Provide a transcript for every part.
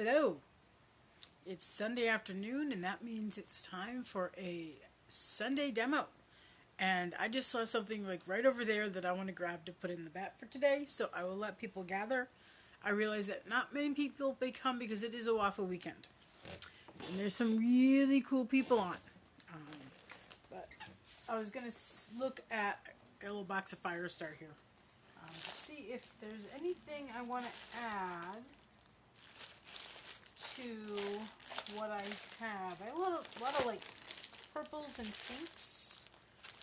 Hello. It's Sunday afternoon, and that means it's time for a Sunday demo. And I just saw something like right over there that I want to grab to put in the bat for today, so I will let people gather. I realize that not many people may come because it is a waffle weekend. And there's some really cool people on. But I was going to look at a little box of Firestar here to see if there's anything I want to add to what I have. I have a lot of like purples and pinks.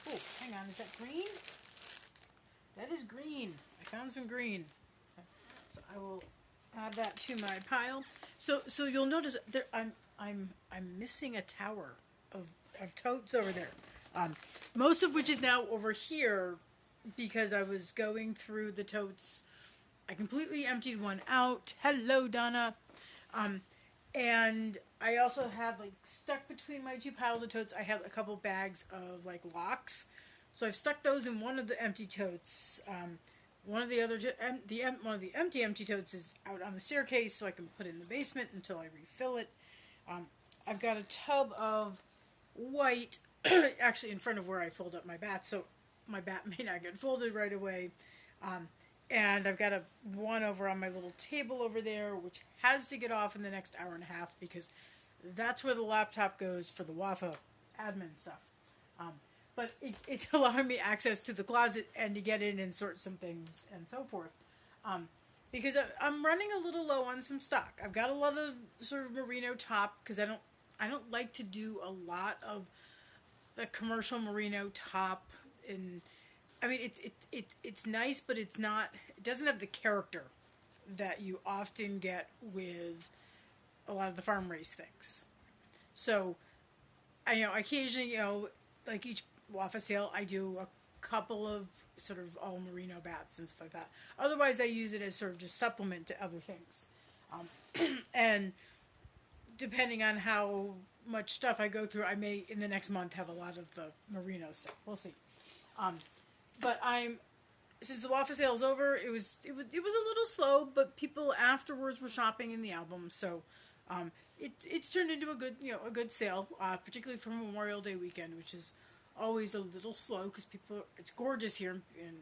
Oh, hang on, is that green? That is green. I found some green. So I will add that to my pile. So you'll notice there I'm missing a tower of totes over there. Most of which is now over here because I was going through the totes. I completely emptied one out. Hello, Donna. And I also had like stuck between my two piles of totes. I had a couple bags of like locks, so I've stuck those in one of the empty totes. One of the other one of the empty totes is out on the staircase, so I can put it in the basement until I refill it. I've got a tub of white actually in front of where I fold up my bat, so my bat may not get folded right away. And I've got one over on my little table over there, which has to get off in the next hour and a half because that's where the laptop goes for the WAFA admin stuff. But it's allowing me access to the closet and to get in and sort some things and so forth. Because I'm running a little low on some stock. I've got a lot of sort of merino top because I don't like to do a lot of the commercial merino top in. I mean, it's nice, but it's not. It doesn't have the character that you often get with a lot of the farm raised things. So, occasionally, like each WAFA sale, I do a couple of sort of all merino bats and stuff like that. Otherwise, I use it as sort of just supplement to other things. And depending on how much stuff I go through, I may in the next month have a lot of the merino stuff. We'll see. But since the WAFA sale is over, it was a little slow, but people afterwards were shopping in the album, so it's turned into a good sale, particularly for Memorial Day weekend, which is always a little slow because it's gorgeous here and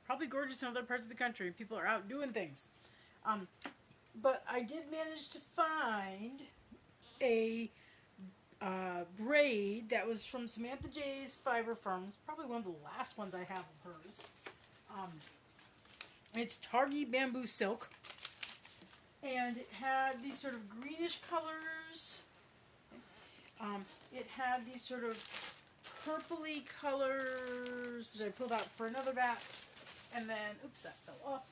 probably gorgeous in other parts of the country. People are out doing things, but I did manage to find a braid that was from Samantha J's Fiber Farm. It's probably one of the last ones I have of hers. It's Targhee bamboo silk, and it had these sort of greenish colors. It had these sort of purpley colors, which I pulled out for another bat, and then oops, that fell off.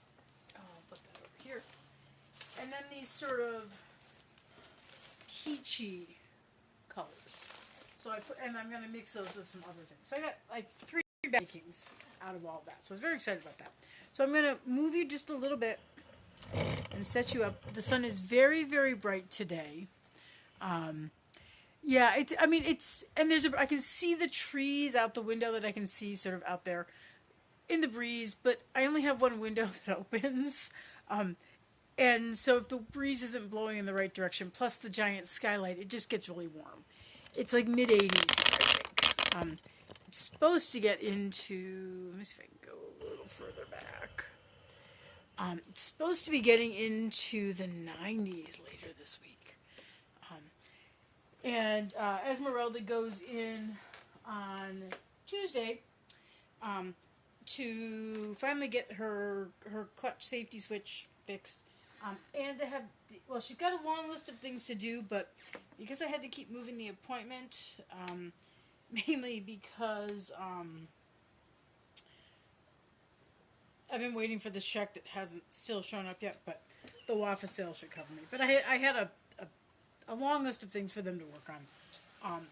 I'll put that over here. And then these sort of peachy colors. So and I'm going to mix those with some other things. So I got like 3 bakings out of all of that. So I was very excited about that. So I'm going to move you just a little bit and set you up. The sun is very, very bright today. And I can see the trees out the window that I can see sort of out there in the breeze, but I only have one window that opens. And so if the breeze isn't blowing in the right direction, plus the giant skylight, it just gets really warm. It's like mid-80s, I think. It's supposed to get into, let me see if I can go a little further back. It's supposed to be getting into the 90s later this week. And Esmeralda goes in on Tuesday to finally get her clutch safety switch fixed. And to have, she's got a long list of things to do, but because I had to keep moving the appointment, mainly because I've been waiting for this check that hasn't still shown up yet, but the WAFA sale should cover me. But I had a long list of things for them to work on.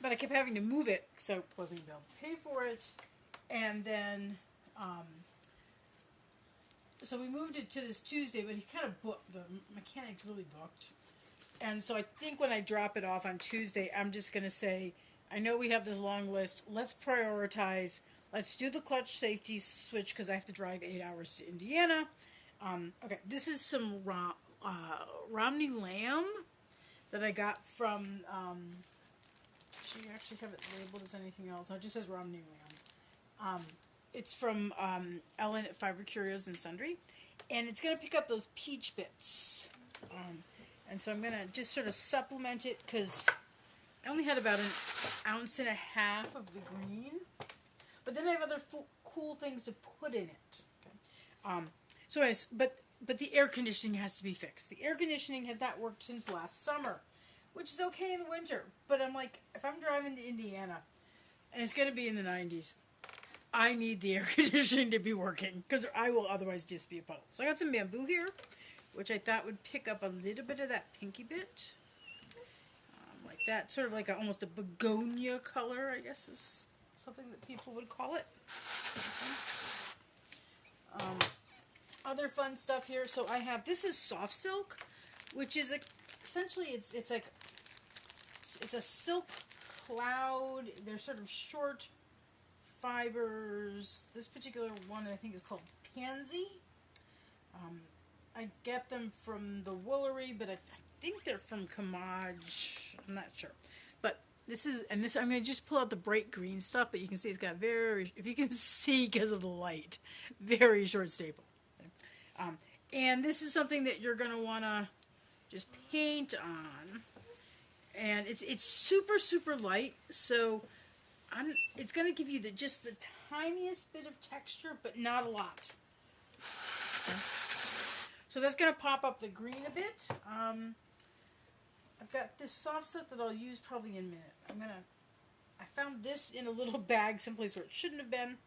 But I kept having to move it because I wasn't going to be able to pay for it. And then, so we moved it to this Tuesday, but he's kind of booked. The mechanic's really booked. And so I think when I drop it off on Tuesday, I'm just going to say, I know we have this long list. Let's prioritize. Let's do the clutch safety switch because I have to drive 8 hours to Indiana. Okay, this is some Romney lamb that I got from, she actually have it labeled as anything else. It just says Romney lamb. It's from Ellen at Fiber Curios and Sundry. And it's going to pick up those peach bits. And so I'm going to just sort of supplement it because I only had about 1.5 ounces of the green. But then I have other cool things to put in it. Okay. So anyways, but the air conditioning has to be fixed. The air conditioning has not worked since last summer, which is okay in the winter. But I'm like, if I'm driving to Indiana and it's going to be in the 90s, I need the air conditioning to be working because I will otherwise just be a puddle. So I got some bamboo here, which I thought would pick up a little bit of that pinky bit. Like that, sort of like almost a begonia color, I guess is something that people would call it. Other fun stuff here. So I have, this is soft silk, which is essentially it's a silk cloud. They're sort of short fibers. This particular one I think is called Pansy. I get them from the Woolery, but I think they're from Kamaj. I'm not sure. But this I'm going to just pull out the bright green stuff, but you can see it's got very, if you can see because of the light, very short staple. Okay. And this is something that you're going to want to just paint on. And it's super, super light, so it's going to give you just the tiniest bit of texture, but not a lot. Okay. So that's going to pop up the green a bit. I've got this soft silk that I'll use probably in a minute. I found this in a little bag someplace where it shouldn't have been.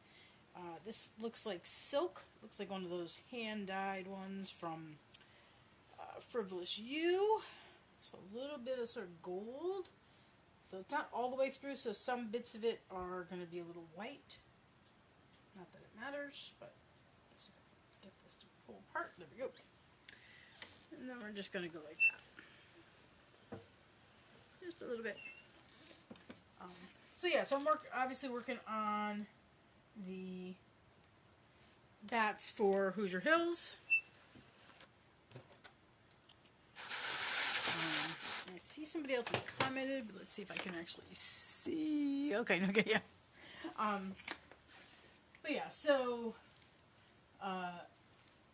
This looks like silk. Looks like one of those hand-dyed ones from Frivolous You. So a little bit of sort of gold. So it's not all the way through, so some bits of it are going to be a little white. Not that it matters, but let's see if I can get this to pull apart. There we go. And then we're just going to go like that. Just a little bit. So yeah, so I'm obviously working on the bats for Hoosier Hills. I see somebody else has commented, but let's see if I can actually see. Okay, yeah. But yeah, so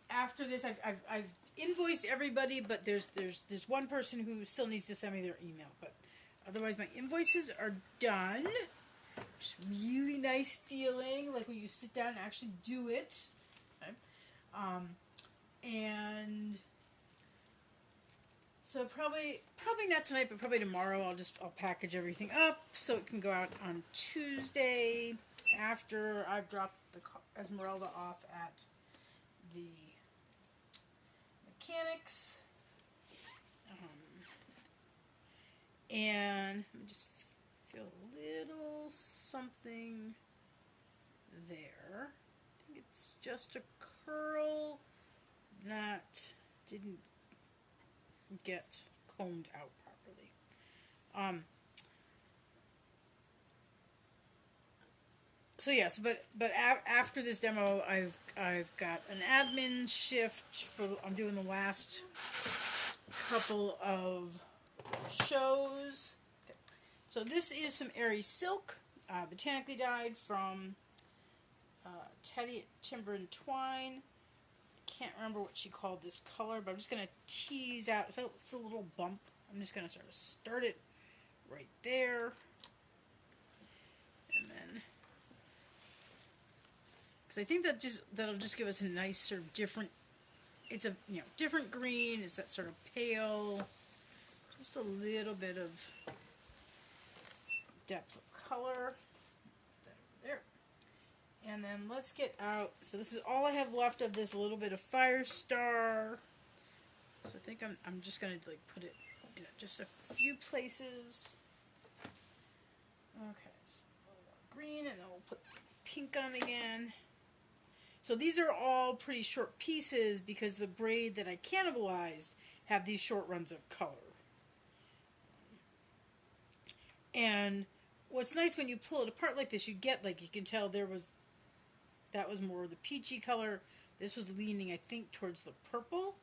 after this, I've invoiced everybody, but there's one person who still needs to send me their email. But otherwise, my invoices are done. It's really nice feeling, like when you sit down and actually do it. Okay. And so probably not tonight, but probably tomorrow. I'll package everything up so it can go out on Tuesday after I've dropped the Esmeralda off at the mechanics. And I just feel a little something there. I think it's just a curl that didn't get combed out properly. So yes, but after this demo, I've got an admin shift I'm doing the last couple of shows. Okay. So this is some Airy Silk, botanically dyed from Teddy at Timber and Twine. Can't remember what she called this color, but I'm just going to tease out. So it's a little bump. I'm just going to sort of start it right there. And then, because I think that'll just give us a nice sort of different, it's a different green. It's that sort of pale, just a little bit of depth of color. There. And then let's get out. So this is all I have left of this little bit of Firestar. So I think I'm just gonna like put it in just a few places. Okay, so a little more green, and then we'll put pink on again. So these are all pretty short pieces because the braid that I cannibalized have these short runs of color. And what's nice when you pull it apart like this, you can tell that was more the peachy color. This was leaning, I think, towards the purple.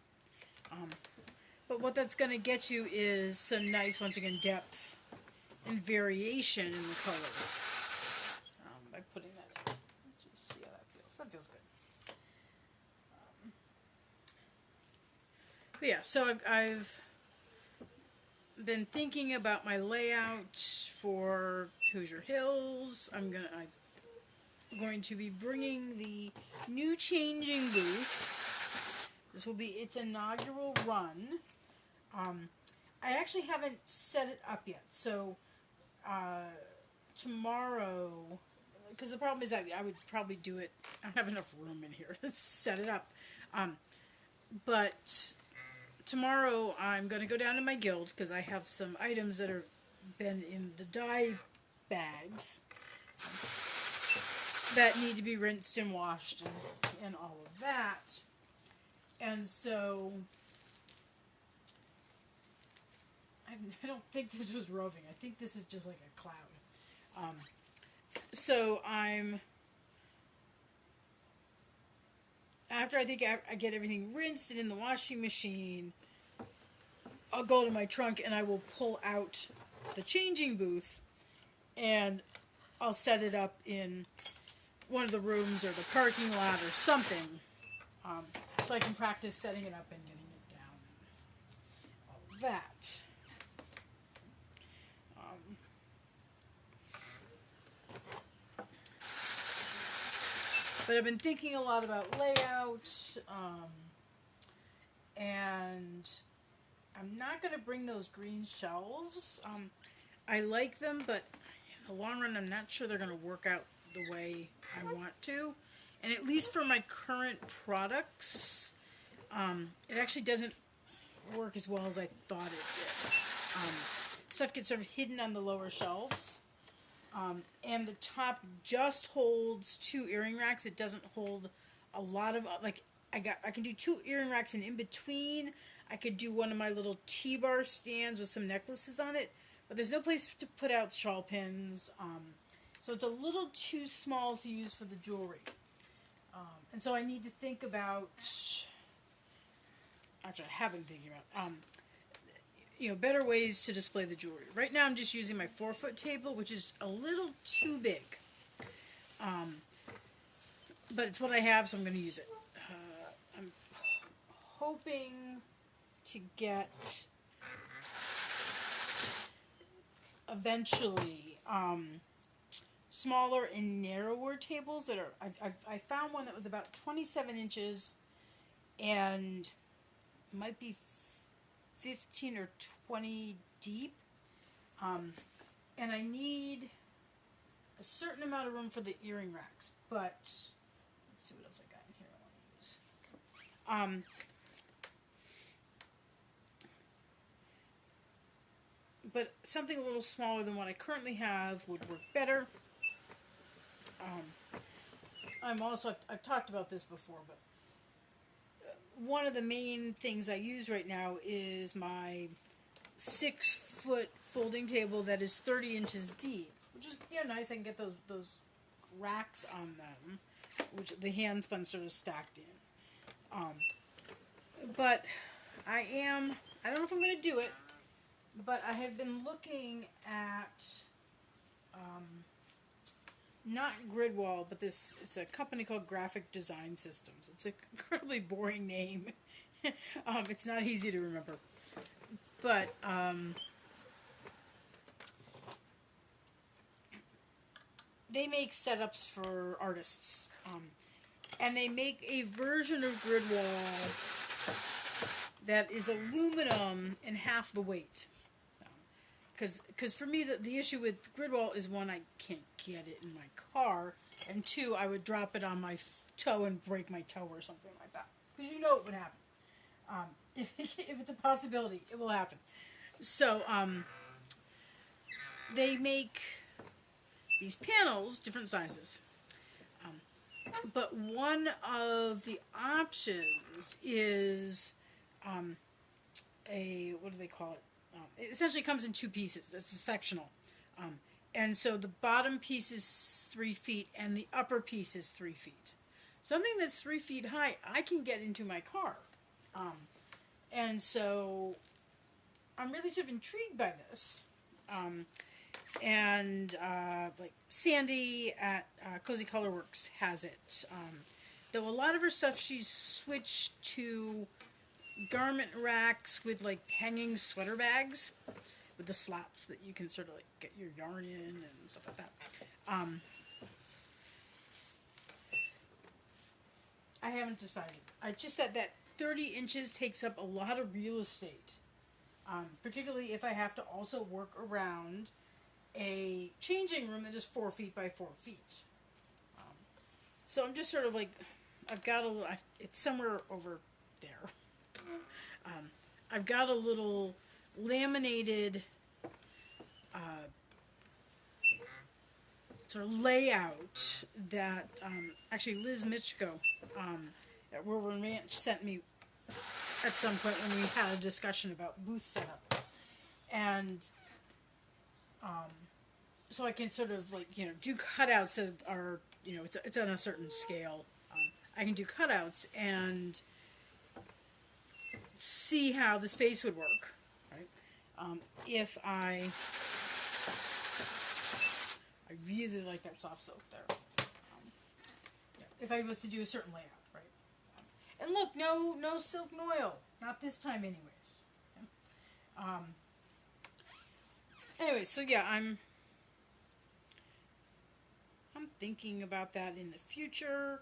But what that's going to get you is some nice, once again, depth and variation in the color. By putting that in. Let's just see how that feels. That feels good. But yeah, so I've been thinking about my layout for Hoosier Hills. I'm going to be bringing the new changing booth. This will be its inaugural run. I actually haven't set it up yet, so tomorrow, because the problem is I would probably do it, I don't have enough room in here to set it up, but tomorrow I'm going to go down to my guild, because I have some items that are been in the dye bags that need to be rinsed and washed and all of that, and so I don't think this was roving. I think this is just like a cloud. So after I get everything rinsed and in the washing machine, I'll go to my trunk and I will pull out the changing booth and I'll set it up in one of the rooms or the parking lot or something, so I can practice setting it up and getting it down and all of that. But I've been thinking a lot about layout, and I'm not going to bring those green shelves. I like them, but in the long run, I'm not sure they're going to work out the way I want to. And at least for my current products, it actually doesn't work as well as I thought it did. Stuff gets sort of hidden on the lower shelves. And the top just holds 2 earring racks. It doesn't hold a lot of, like, I can do 2 earring racks, and in between I could do one of my little T-bar stands with some necklaces on it, but there's no place to put out shawl pins, so it's a little too small to use for the jewelry. And so I need to think about, actually I have been thinking about, better ways to display the jewelry. Right now I'm just using my 4-foot table, which is a little too big. But it's what I have, so I'm going to use it. I'm hoping to get, eventually, smaller and narrower tables that are, I found one that was about 27 inches and might be 15 or 20 deep, and I need a certain amount of room for the earring racks, but let's see what else I got in here I want to use. But something a little smaller than what I currently have would work better. I've talked about this before, but one of the main things I use right now is my 6-foot folding table that is 30 inches deep, which is nice. I can get those racks on them, which the handspun sort of stacked in. But I don't know if I'm going to do it, but I have been looking at not Gridwall, but it's a company called Graphic Design Systems. It's an incredibly boring name. It's not easy to remember. But they make setups for artists. And they make a version of Gridwall that is aluminum and half the weight. Because for me, the issue with Gridwall is, 1, I can't get it in my car, and 2, I would drop it on my toe and break my toe or something like that. Because it would happen. If it's a possibility, it will happen. So, they make these panels, different sizes. But one of the options is what do they call it? It essentially comes in 2 pieces. It's a sectional. And so the bottom piece is 3 feet and the upper piece is 3 feet. Something that's 3 feet high, I can get into my car. And so I'm really sort of intrigued by this. And like Sandy at Cozy Colorworks has it. Though a lot of her stuff she's switched to garment racks with like hanging sweater bags with the slots that you can sort of like get your yarn in and stuff like that. I haven't decided. I just that 30 inches takes up a lot of real estate, particularly if I have to also work around a changing room that is 4 feet by 4 feet. So I'm just sort of like, it's somewhere over there. I've got a little laminated sort of layout that actually Liz Mitchko at Whirlwind Ranch sent me at some point when we had a discussion about booth setup. And so I can sort of like, do cutouts that are, it's on a certain scale. I can do cutouts and see how the space would work, right? If I really like that soft silk there. If I was to do a certain layout, right? And look, no silk noil, not this time, anyways. Okay? Anyway, so yeah, I'm thinking about that in the future.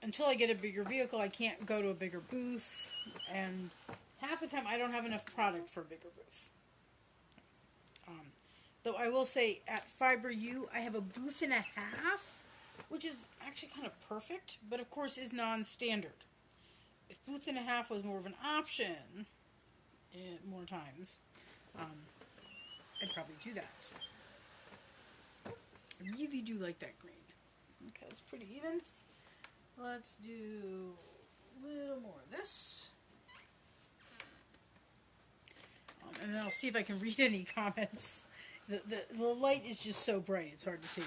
Until I get a bigger vehicle, I can't go to a bigger booth, and half the time I don't have enough product for a bigger booth. Though I will say, at Fiber U, I have a booth and a half, which is actually kind of perfect, but of course is non-standard. If booth and a half was more of an option, more times, I'd probably do that. I really do like that green. Okay, that's pretty even. Let's do a little more of this. And then I'll see if I can read any comments. The light is just so bright, it's hard to see.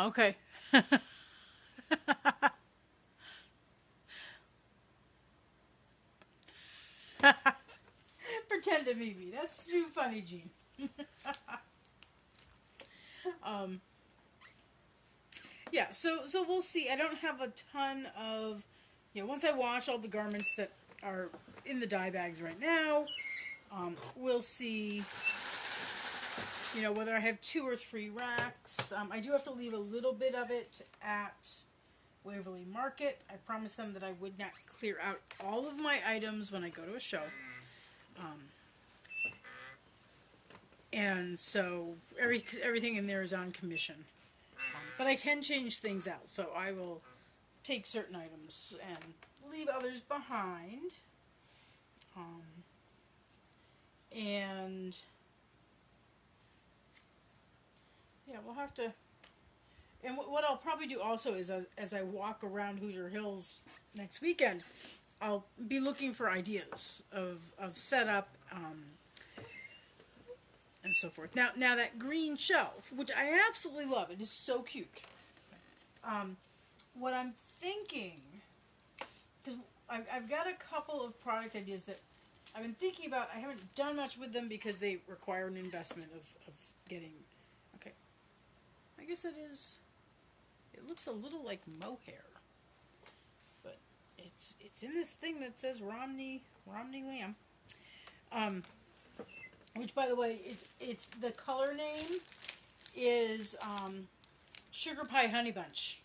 Okay. Pretend to be me. That's too funny, Jean. Yeah, so we'll see. I don't have a ton of, once I wash all the garments that are in the dye bags right now, we'll see, whether I have 2 or 3 racks. I do have to leave a little bit of it at Waverly Market. I promised them that I would not clear out all of my items when I go to a show. And so everything in there is on commission. But I can change things out, so I will take certain items and leave others behind. And yeah, we'll have to. And what I'll probably do also is, as I walk around Hoosier Hills next weekend, I'll be looking for ideas of setup and so forth. Now that green shelf, which I absolutely love, it is so cute. What I'm thinking, because I've got a couple of product ideas that I've been thinking about. I haven't done much with them because they require an investment of getting. Okay, I guess that is. It looks a little like mohair, but it's in this thing that says Romney Lamb. Which, by the way, it's the color name is Sugar Pie Honey Bunch.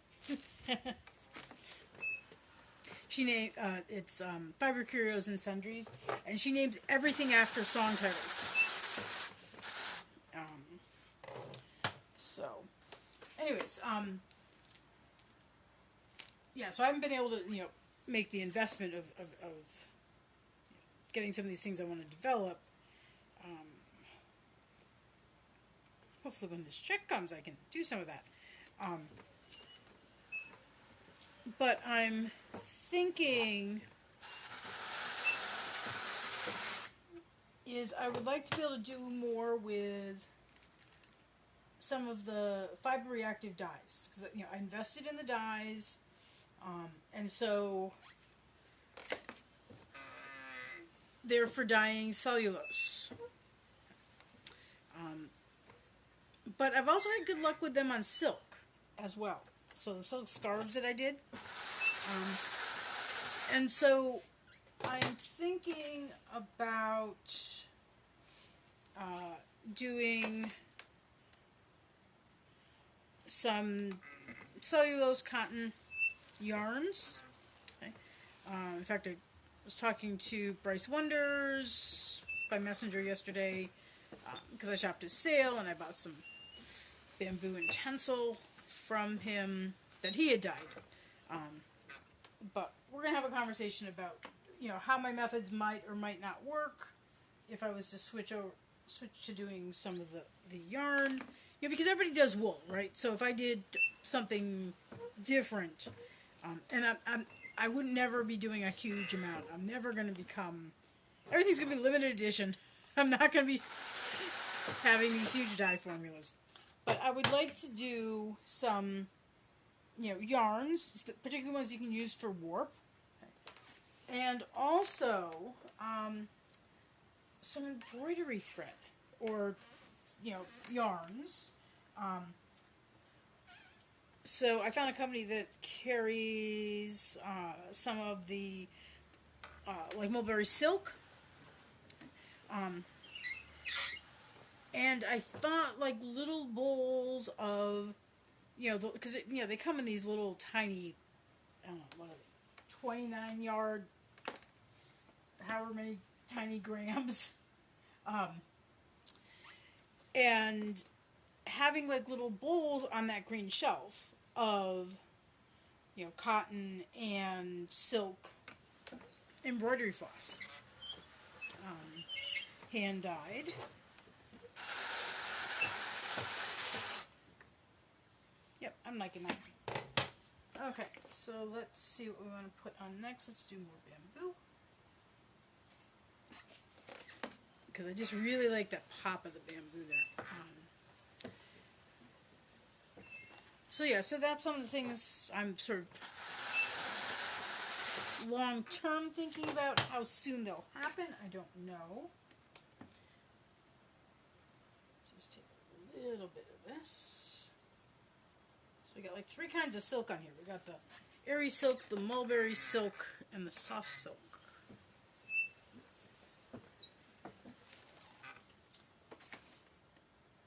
She named it's Fiber Curios and Sundries, and she names everything after song titles. So, anyways, yeah. So I haven't been able to make the investment of getting some of these things I want to develop. Hopefully when this check comes, I can do some of that. But I'm thinking is I would like to be able to do more with some of the fiber reactive dyes because I invested in the dyes, and so they're for dyeing cellulose. But I've also had good luck with them on silk as well. So the silk scarves that I did, and so I'm thinking about doing some cellulose cotton yarns. Okay. In fact, I was talking to Bryce Wonders by messenger yesterday because I shopped his sale and I bought some bamboo and tencel from him that he had dyed. But we're going to have a conversation about, how my methods might or might not work if I was to switch to doing some of the yarn. Because everybody does wool, right? So if I did something different, and I would never be doing a huge amount. I'm never going to become... Everything's going to be limited edition. I'm not going to be having these huge dye formulas. But I would like to do some, yarns, particularly ones you can use for warp. And also, some embroidery thread, or, yarns. So I found a company that carries some of the, like mulberry silk. And I thought like little bowls of, because they come in these little tiny, I don't know, what are they, 29 yard, however many tiny grams, and having like little bowls on that green shelf of, cotton and silk embroidery floss, hand dyed. Yep, I'm liking that. Okay, so let's see what we want to put on next. Let's do more bamboo. Because I just really like that pop of the bamboo there. So that's some of the things I'm sort of long-term thinking about. How soon they'll happen, I don't know. Just take a little bit of this. So we got like 3 kinds of silk on here. We got the airy silk, the mulberry silk, and the soft silk.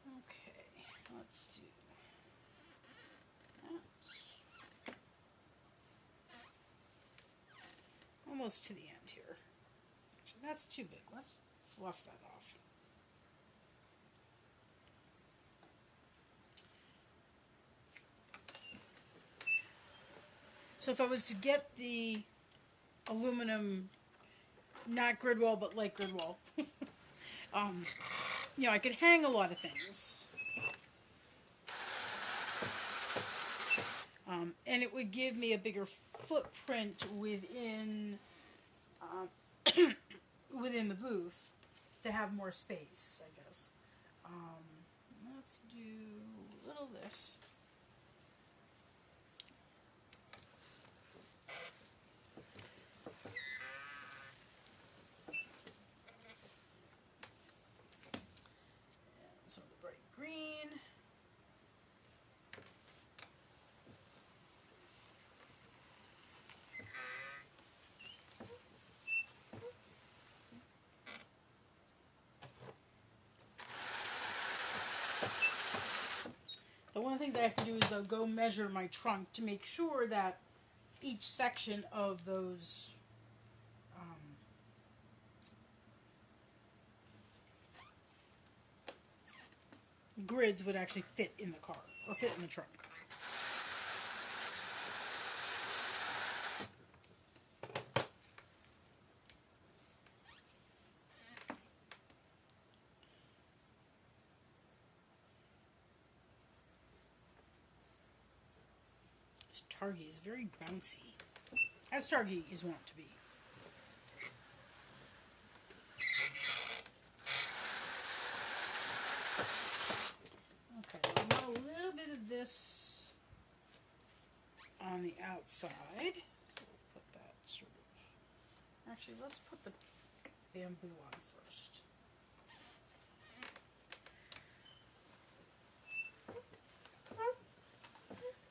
Okay, let's do that. Almost to the end here. Actually, that's too big. Let's fluff that off. So if I was to get the aluminum, not grid wall, but like grid wall, I could hang a lot of things. And it would give me a bigger footprint within within the booth to have more space, I guess. Let's do a little of this. And some of the bright green. But one of the things I have to do is go measure my trunk to make sure that each section of those grids would actually fit in the car or fit in the trunk. This Targhee is very bouncy, as Targhee is wont to be. Okay, this on the outside. So we'll put that sort of... Actually, let's put the bamboo on first.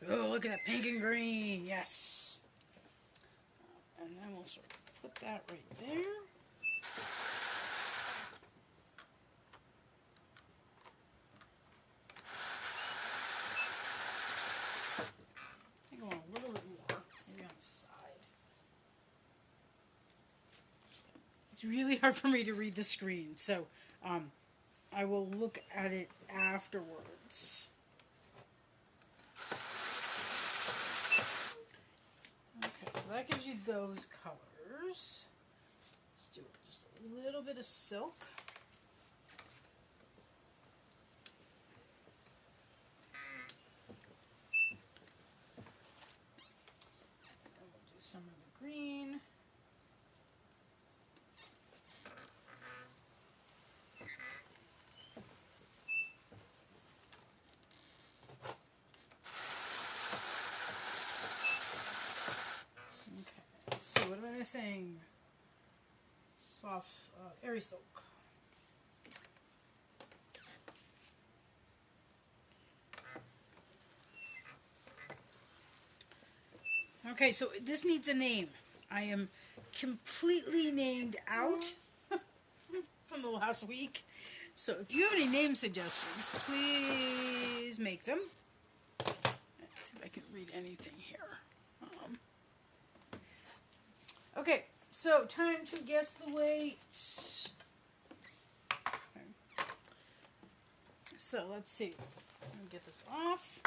Oh, look at that pink and green. Yes. And then we'll sort of put that right there. I think I want a little bit more, maybe on the side. It's really hard for me to read the screen, so I will look at it afterwards. Okay, so that gives you those colors. Let's do just a little bit of silk. And we'll do some of the green. So what am I saying? Soft, airy silk. Okay, so this needs a name. I am completely named out from the last week. So if you have any name suggestions, please make them. Let's see if I can read anything here. Okay, so time to guess the weight. Okay. So let's see. Let me get this off.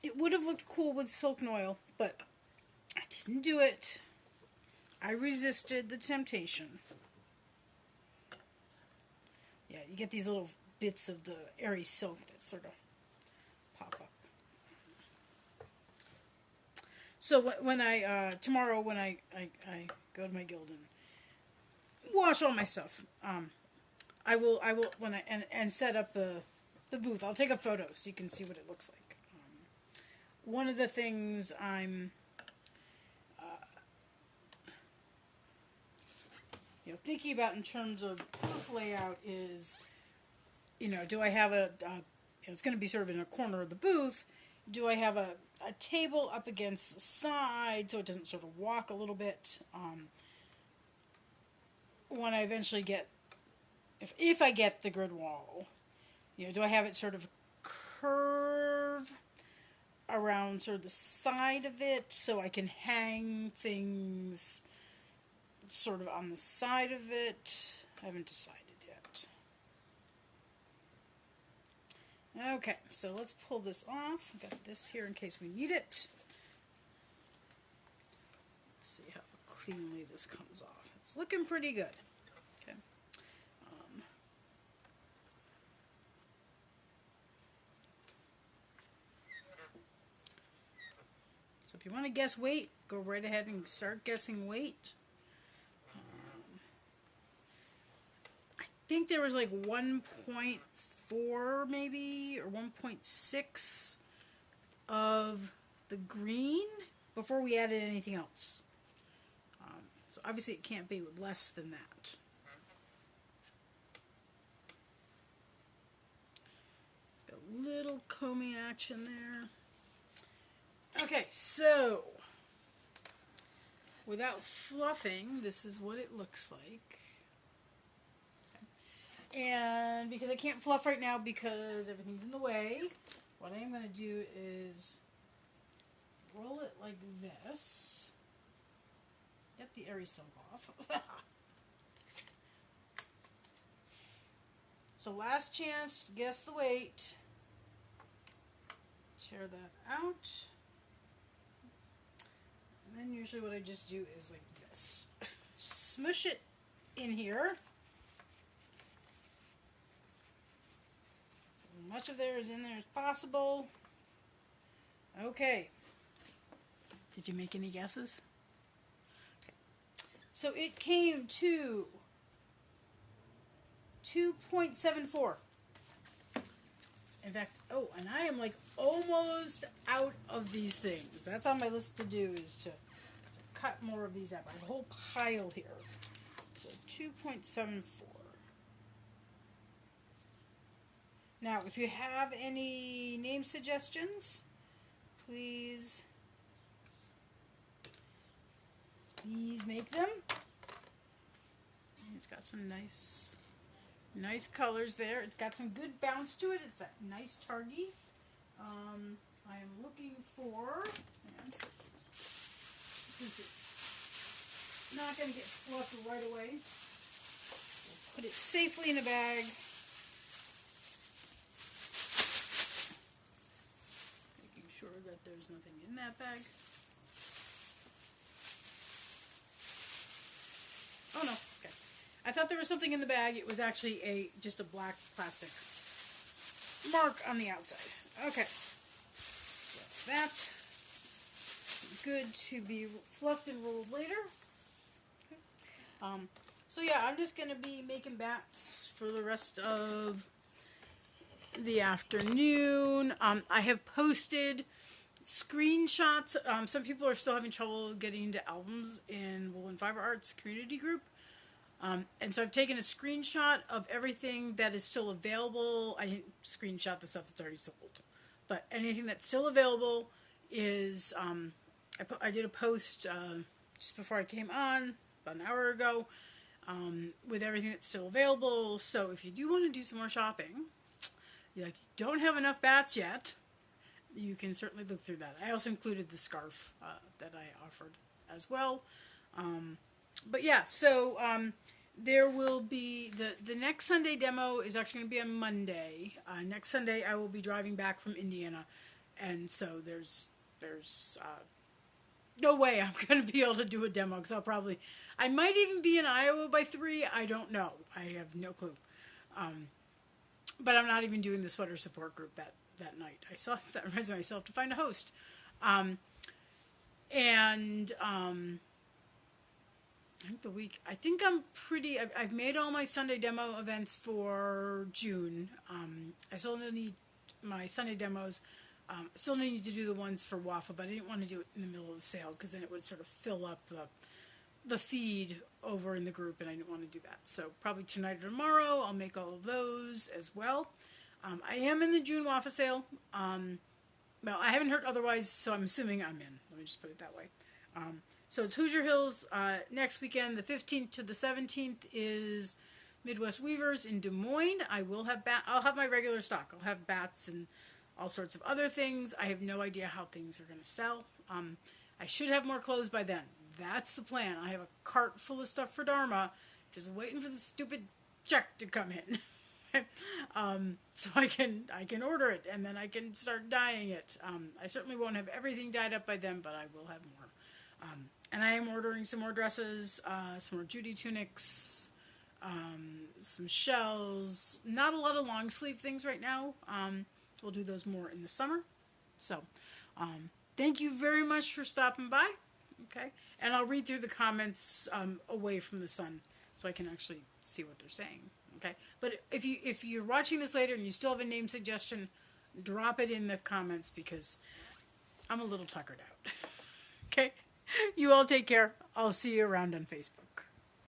It would have looked cool with silk and oil, but I didn't do it. I resisted the temptation. Yeah, you get these little bits of the airy silk that sort of pop up. So when tomorrow when I go to my guild and wash all my stuff, I will when and set up the booth. I'll take a photo so you can see what it looks like. One of the things I'm thinking about in terms of booth layout is, do I have it's going to be sort of in a corner of the booth. Do I have a table up against the side so it doesn't sort of walk a little bit? When I eventually get, if I get the grid wall, do I have it sort of curve around sort of the side of it so I can hang things sort of on the side of it? I haven't decided yet. Okay, so let's pull this off. I've got this here in case we need it. Let's see how cleanly this comes off. It's looking pretty good. Okay. So if you want to guess weight, go right ahead and start guessing weight. I think there was like 1.4 maybe, or 1.6 of the green before we added anything else. So obviously it can't be less than that. It's got a little combing action there. Okay, so without fluffing, this is what it looks like. Okay. And because I can't fluff right now because everything's in the way, what I'm going to do is roll it like this. Get the airy silk off. So last chance to guess the weight. Tear that out. And then usually what I just do is like this. Smush it in here. As much of there is in there as possible. Okay. Did you make any guesses? Okay. So it came to 2.74. In fact, oh, and I am like almost out of these things. That's on my list to do, is to cut more of these out. I have a whole pile here. So 2.74. Now, if you have any name suggestions, please make them. It's got some nice colors there. It's got some good bounce to it. It's that nice targy. I am looking for, since it's not going to get fluffed right away, we'll put it safely in a bag. Making sure that there's nothing in that bag. Oh no, okay. I thought there was something in the bag. It was actually just a black plastic mark on the outside. Okay. So that's good to be fluffed and rolled later. Okay. So yeah, I'm just going to be making bats for the rest of the afternoon. I have posted screenshots. Some people are still having trouble getting into albums in Woolen Fiber Arts community group. And so I've taken a screenshot of everything that is still available. I didn't screenshot the stuff that's already sold. But anything that's still available is, I did a post just before I came on, about an hour ago, with everything that's still available. So if you do want to do some more shopping, you don't have enough bats yet, you can certainly look through that. I also included the scarf that I offered as well. But yeah, so there will be the next Sunday demo is actually going to be on Monday. Next Sunday I will be driving back from Indiana, and so there's no way I'm going to be able to do a demo, because I might even be in Iowa by 3. I don't know. I have no clue. But I'm not even doing the sweater support group that night. That reminds me, I still have to find a host. I think I've made all my Sunday demo events for June. I still need my Sunday demos. Still need to do the ones for Waffle, but I didn't want to do it in the middle of the sale, because then it would sort of fill up the feed over in the group, and I didn't want to do that. So probably tonight or tomorrow I'll make all of those as well. I am in the June Waffle sale. Well, I haven't heard otherwise, so I'm assuming I'm in. Let me just put it that way. So it's Hoosier Hills next weekend. The 15th to the 17th is Midwest Weavers in Des Moines. I'll have my regular stock. I'll have bats and all sorts of other things. I have no idea how things are going to sell. I should have more clothes by then. That's the plan. I have a cart full of stuff for Dharma, just waiting for the stupid check to come in. So I can order it, and then I can start dyeing it. I certainly won't have everything dyed up by then, but I will have more. And I am ordering some more dresses, some more Judy tunics, some shells. Not a lot of long sleeve things right now. We'll do those more in the summer. So, thank you very much for stopping by. Okay, and I'll read through the comments away from the sun, so I can actually see what they're saying. Okay, but if you're watching this later and you still have a name suggestion, drop it in the comments, because I'm a little tuckered out. Okay, you all take care. I'll see you around on Facebook.